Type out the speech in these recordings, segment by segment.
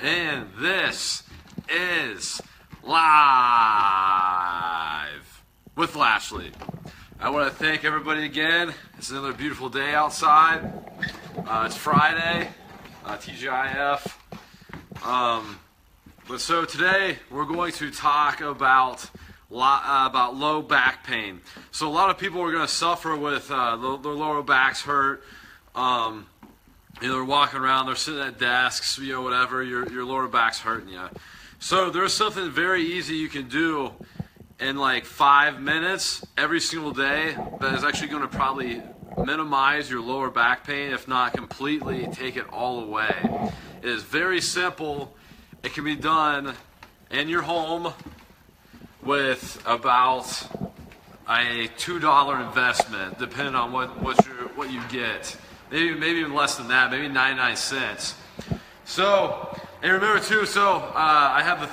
And this is Live with Lashley. I want to thank everybody again. It's another beautiful day outside. It's Friday, TGIF. But so today we're going to talk about low back pain. So a lot of people are going to suffer with their lower backs hurt. They're walking around, they're sitting at desks, whatever, your lower back's hurting you. So there's something very easy you can do in like 5 minutes every single day that is actually going to probably minimize your lower back pain, if not completely take it all away. It is very simple. It can be done in your home with about a $2 investment, depending on what you get. Maybe even less than that, maybe 99 cents. So, and remember too, I have the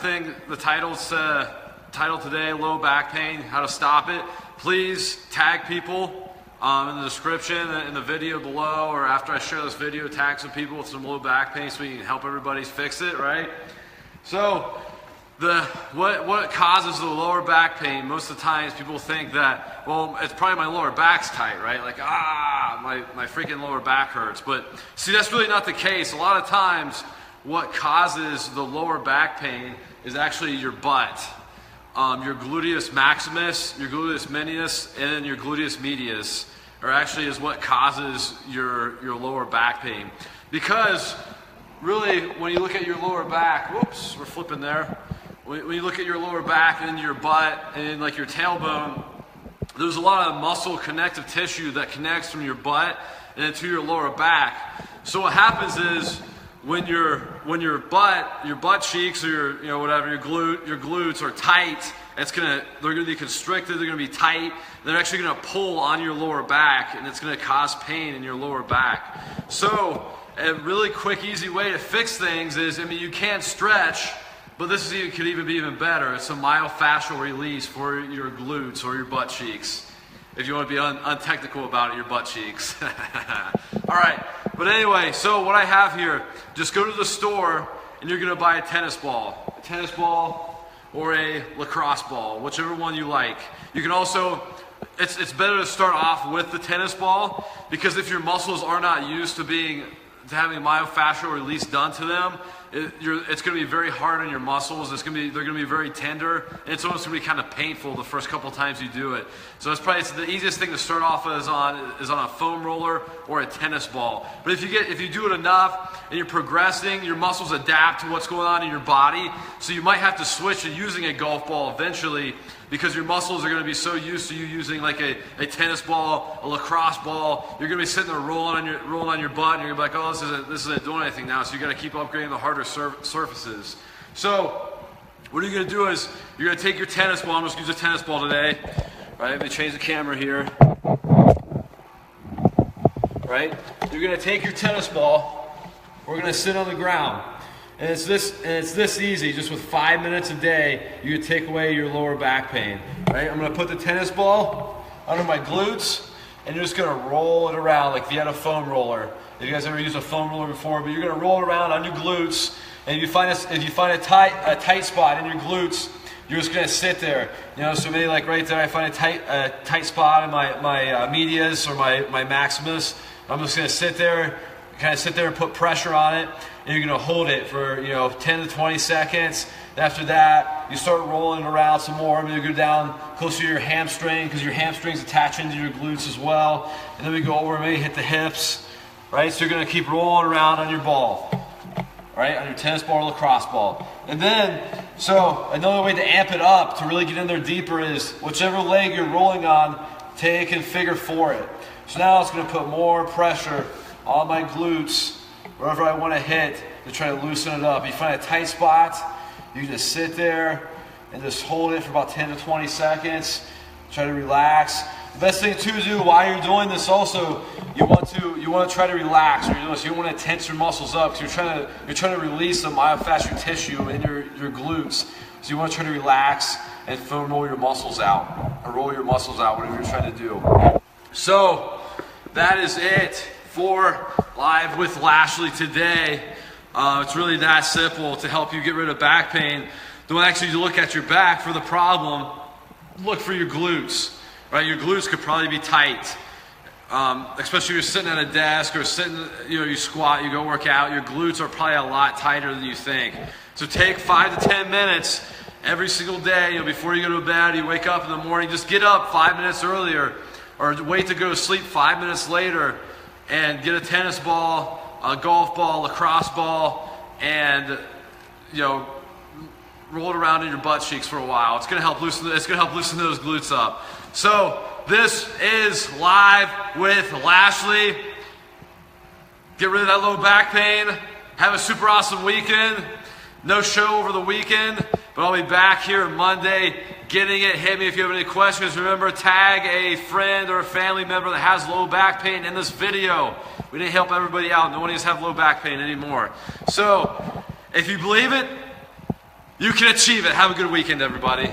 title today, low back pain, how to stop it. Please tag people in the description, in the video below, or after I share this video, tag some people with some low back pain so we can help everybody fix it, right? So, what causes the lower back pain? Most of the times people think that, well, it's probably my lower back's tight, right? Like, my freaking lower back hurts. But see, that's really not the case. A lot of times what causes the lower back pain is actually your butt. Your gluteus maximus, your gluteus minimus, and then your gluteus medius is what causes your lower back pain. Because really, when you look at your lower back, whoops, we're flipping there. When you look at your lower back and your butt and like your tailbone, there's a lot of muscle connective tissue that connects from your butt and into your lower back. So what happens is when your butt cheeks or your glutes are tight, they're gonna be constricted, they're gonna be tight, they're actually gonna pull on your lower back and it's gonna cause pain in your lower back. So a really quick, easy way to fix things is, you can't stretch, but this could even be even better. It's a myofascial release for your glutes or your butt cheeks. If you want to be untechnical about it, your butt cheeks. All right, but anyway, so what I have here, just go to the store and you're going to buy a tennis ball or a lacrosse ball, whichever one you like. You can also, it's better to start off with the tennis ball, because if your muscles are not used to having myofascial release done to them, it's going to be very hard on your muscles. They're going to be very tender, and it's almost going to be kind of painful the first couple times you do it. So it's the easiest thing to start off is on a foam roller or a tennis ball. But if you do it enough and you're progressing, your muscles adapt to what's going on in your body. So you might have to switch to using a golf ball eventually, because your muscles are going to be so used to you using like a tennis ball, a lacrosse ball. You're going to be sitting there rolling on your butt, and you're going to be like, oh, this isn't doing anything now. So you got to keep upgrading the harder surfaces. So what you're going to do is you're going to take your tennis ball. I'm just going to use a tennis ball today. Right? Let me change the camera here. Right? You're going to take your tennis ball. We're going to sit on the ground. And it's this easy. Just with 5 minutes a day, you can take away your lower back pain. Right? I'm going to put the tennis ball under my glutes, and you're just going to roll it around like if you had a foam roller. If you guys ever used a foam roller before, but you're going to roll it around on your glutes, and if you find a tight spot in your glutes, you're just going to sit there. So maybe like right there, I find a tight spot in my medius or my maximus. I'm just going to sit there and put pressure on it, and you're going to hold it for 10 to 20 seconds. And after that, you start rolling around some more. Maybe go down closer to your hamstring, because your hamstring's attaching to your glutes as well. And then we go over, maybe hit the hips. Right? So you're going to keep rolling around on your ball. Right? On your tennis ball or lacrosse ball. And then, so another way to amp it up, to really get in there deeper, is whichever leg you're rolling on, take and figure four it. So now it's going to put more pressure on my glutes, wherever I want to hit, to try to loosen it up. You find a tight spot, you can just sit there and just hold it for about 10 to 20 seconds. Try to relax. The best thing to do while you're doing this also, you want to try to relax. You don't want to tense your muscles up, because you're trying to release the myofascial tissue in your glutes. So you want to try to relax and foam roll your muscles out, or roll your muscles out, whatever you're trying to do. So that is it for Live with Lashley today. It's really that simple to help you get rid of back pain. Don't actually look at your back for the problem. Look for your glutes, right? Your glutes could probably be tight, especially if you're sitting at a desk or sitting, you squat, you go work out. Your glutes are probably a lot tighter than you think. So take 5 to 10 minutes every single day. Before you go to bed, you wake up in the morning, just get up 5 minutes earlier, or wait to go to sleep 5 minutes later, and get a tennis ball, a golf ball, lacrosse ball, and roll it around in your butt cheeks for a while. It's gonna help loosen. It's gonna help loosen those glutes up. So this is Live with Lashley. Get rid of that low back pain. Have a super awesome weekend. No show over the weekend, but I'll be back here Monday. Getting it. Hit me if you have any questions. Remember, tag a friend or a family member that has low back pain in this video. We didn't help everybody out. No one needs to have low back pain anymore. So, if you believe it, you can achieve it. Have a good weekend, everybody.